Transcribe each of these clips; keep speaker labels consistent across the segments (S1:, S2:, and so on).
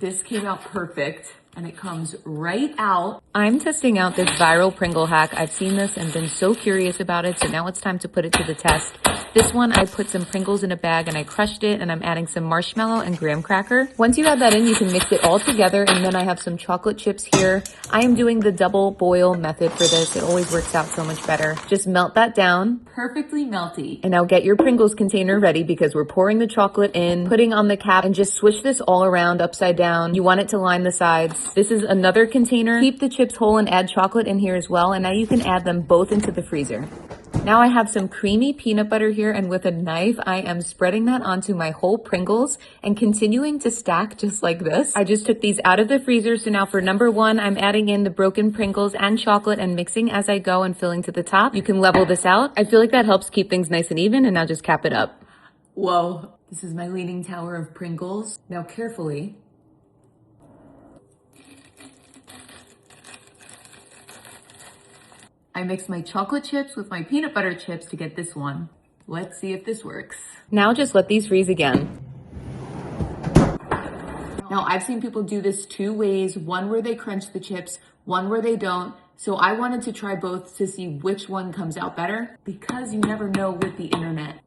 S1: This came out perfect. And it comes right out. I'm testing out this viral Pringle hack. I've seen this and been so curious about it, so now it's time to put it to the test. This one, I put some Pringles in a bag and I crushed it, and I'm adding some marshmallow and graham cracker. Once you add that in, you can mix it all together, and then I have some chocolate chips here. I am doing the double boil method for this. It always works out so much better. Just melt that down. Perfectly melty. And now get your Pringles container ready because we're pouring the chocolate in, putting on the cap, and just swish this all around upside down. You want it to line the sides. This is another container. Keep the chips whole and add chocolate in here as well. And now you can add them both into the freezer. Now I have some creamy peanut butter here, and with a knife, I am spreading that onto my whole Pringles and continuing to stack just like this. I just took these out of the freezer. So now for number one, I'm adding in the broken Pringles and chocolate and mixing as I go and filling to the top. You can level this out. I feel like that helps keep things nice and even, and now just cap it up. Whoa, this is my leaning tower of Pringles. Now carefully, I mix my chocolate chips with my peanut butter chips to get this one. Let's see if this works. Now just let these freeze again. Now I've seen people do this two ways, one where they crunch the chips, one where they don't. So I wanted to try both to see which one comes out better, because you never know with the internet.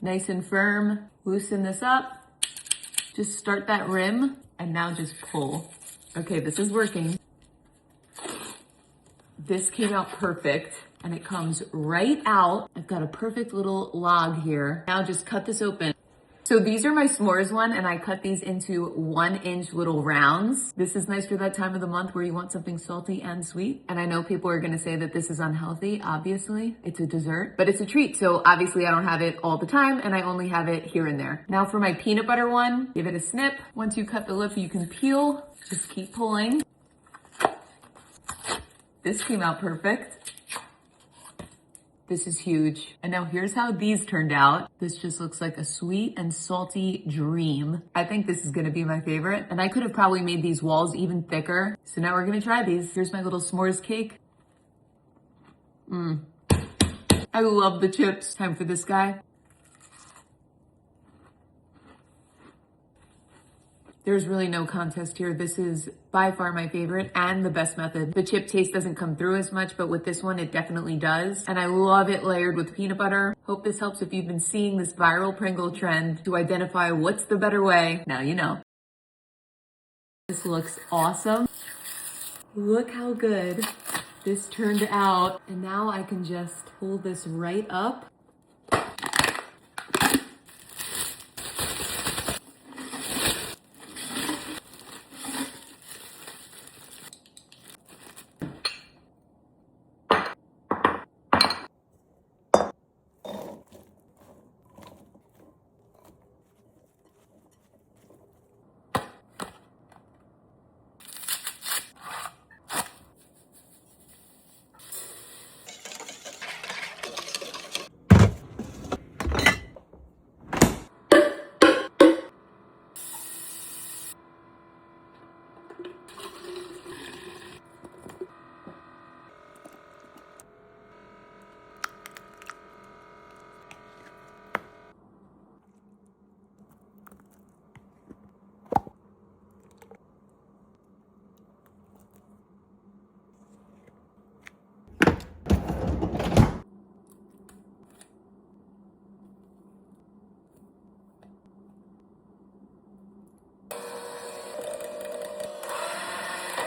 S1: Nice and firm, loosen this up, just start that rim, and now just pull. Okay, this is working. This came out perfect, and it comes right out. I've got a perfect little log here. Now just cut this open. So these are my s'mores one, and I cut these into 1-inch little rounds. This is nice for that time of the month where you want something salty and sweet. And I know people are gonna say that this is unhealthy. Obviously, it's a dessert, but it's a treat. So obviously I don't have it all the time, and I only have it here and there. Now for my peanut butter one, give it a snip. Once you cut the lip, you can peel. Just keep pulling. This came out perfect. This is huge. And now here's how these turned out. This just looks like a sweet and salty dream. I think this is gonna be my favorite. And I could have probably made these walls even thicker. So now we're gonna try these. Here's my little s'mores cake. I love the chips. Time for this guy. There's really no contest here. This is by far my favorite and the best method. The chip taste doesn't come through as much, but with this one, it definitely does. And I love it layered with peanut butter. Hope this helps if you've been seeing this viral Pringle trend to identify what's the better way. Now you know. This looks awesome. Look how good this turned out. And now I can just pull this right up.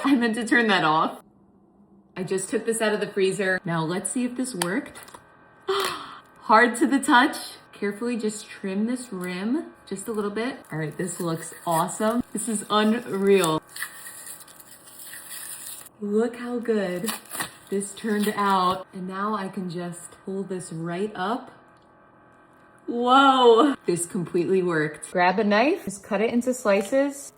S1: I meant to turn that off. I just took this out of the freezer. Now let's see if this worked. Hard to the touch. Carefully just trim this rim just a little bit. All right, this looks awesome. This is unreal. Look how good this turned out. And now I can just pull this right up. Whoa, this completely worked. Grab a knife, just cut it into slices.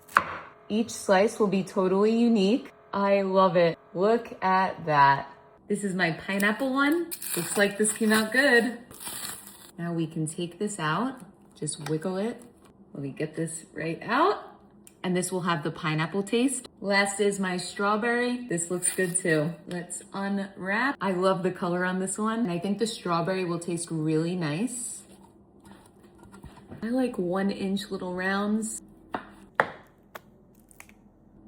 S1: Each slice will be totally unique. I love it. Look at that. This is my pineapple one. Looks like this came out good. Now we can take this out, just wiggle it. Let me get this right out. And this will have the pineapple taste. Last is my strawberry. This looks good too. Let's unwrap. I love the color on this one. And I think the strawberry will taste really nice. I like 1-inch little rounds.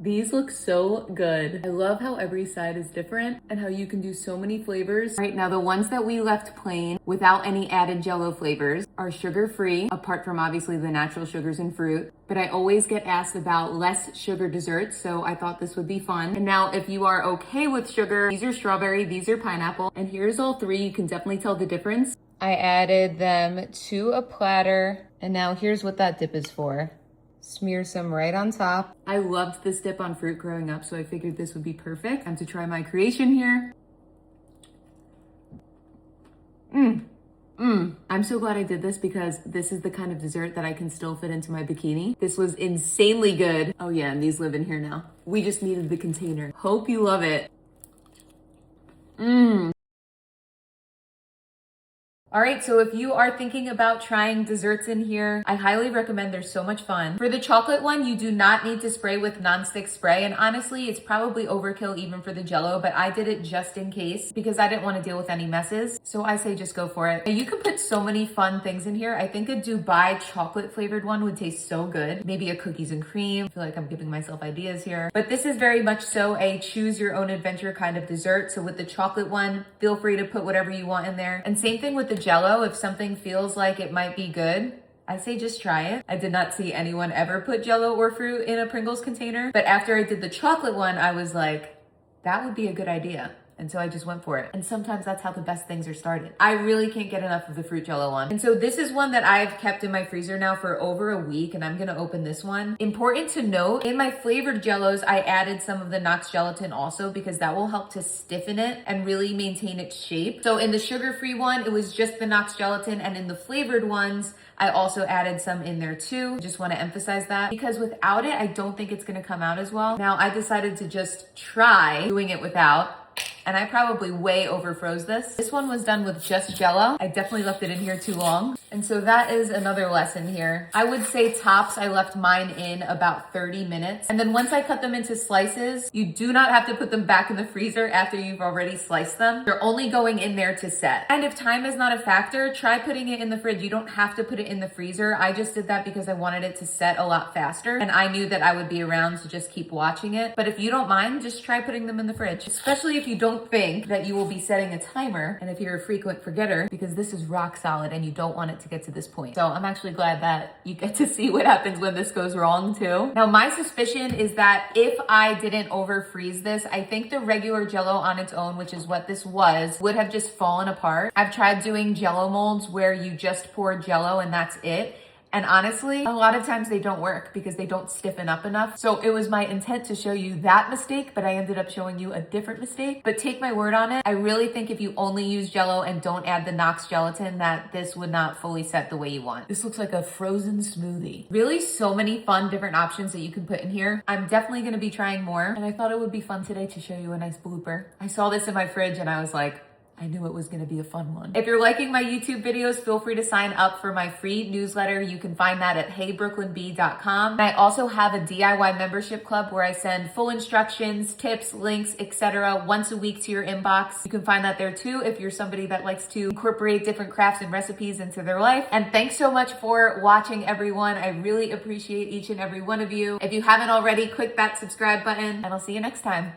S1: These look so good. I love how every side is different and how you can do so many flavors. Right now, the ones that we left plain without any added jello flavors are sugar-free, apart from obviously the natural sugars and fruit. But I always get asked about less sugar desserts, so I thought this would be fun. And now if you are okay with sugar, these are strawberry, these are pineapple, and here's all three. You can definitely tell the difference. I added them to a platter, and now here's what that dip is for. Smear some right on top. I loved this dip on fruit growing up, so I figured this would be perfect. Time to try my creation here. I'm so glad I did this because this is the kind of dessert that I can still fit into my bikini. This was insanely good. Oh yeah, and these live in here now. We just needed the container. Hope you love it. All right, so if you are thinking about trying desserts in here, I highly recommend. They're so much fun. For the chocolate one, you do not need to spray with nonstick spray. And honestly, it's probably overkill even for the jello, but I did it just in case because I didn't want to deal with any messes. So I say just go for it. And you can put so many fun things in here. I think a Dubai chocolate flavored one would taste so good. Maybe a cookies and cream. I feel like I'm giving myself ideas here. But this is very much so a choose your own adventure kind of dessert. So with the chocolate one, feel free to put whatever you want in there. And same thing with the jello. If something feels like it might be good, I say just try it. I did not see anyone ever put jello or fruit in a Pringles container, but after I did the chocolate one, I was like, that would be a good idea. And so I just went for it. And sometimes that's how the best things are started. I really can't get enough of the fruit jello one. And so this is one that I've kept in my freezer now for over a week, and I'm gonna open this one. Important to note, in my flavored jellos, I added some of the Knox Gelatine also because that will help to stiffen it and really maintain its shape. So in the sugar-free one, it was just the Knox Gelatine, and in the flavored ones, I also added some in there too. Just wanna emphasize that because without it, I don't think it's gonna come out as well. Now I decided to just try doing it without, and I probably way overfroze this. This one was done with just jello. I definitely left it in here too long. And so that is another lesson here. I would say tops, I left mine in about 30 minutes. And then once I cut them into slices, you do not have to put them back in the freezer after you've already sliced them. They're only going in there to set. And if time is not a factor, try putting it in the fridge. You don't have to put it in the freezer. I just did that because I wanted it to set a lot faster. And I knew that I would be around to just keep watching it. But if you don't mind, just try putting them in the fridge, especially if you don't think that you will be setting a timer. And if you're a frequent forgetter, because this is rock solid and you don't want it to get to this point. So I'm actually glad that you get to see what happens when this goes wrong too. Now my suspicion is that if I didn't over freeze this, I think the regular jello on its own, which is what this was, would have just fallen apart. I've tried doing jello molds where you just pour jello and that's it. And honestly, a lot of times they don't work because they don't stiffen up enough. So it was my intent to show you that mistake, but I ended up showing you a different mistake. But take my word on it. I really think if you only use jello and don't add the Knox Gelatine, that this would not fully set the way you want. This looks like a frozen smoothie. Really so many fun different options that you can put in here. I'm definitely gonna be trying more. And I thought it would be fun today to show you a nice blooper. I saw this in my fridge and I was like, I knew it was gonna be a fun one. If you're liking my YouTube videos, feel free to sign up for my free newsletter. You can find that at heybrooklynbee.com. And I also have a DIY membership club where I send full instructions, tips, links, etc. once a week to your inbox. You can find that there too if you're somebody that likes to incorporate different crafts and recipes into their life. And thanks so much for watching, everyone. I really appreciate each and every one of you. If you haven't already, click that subscribe button and I'll see you next time.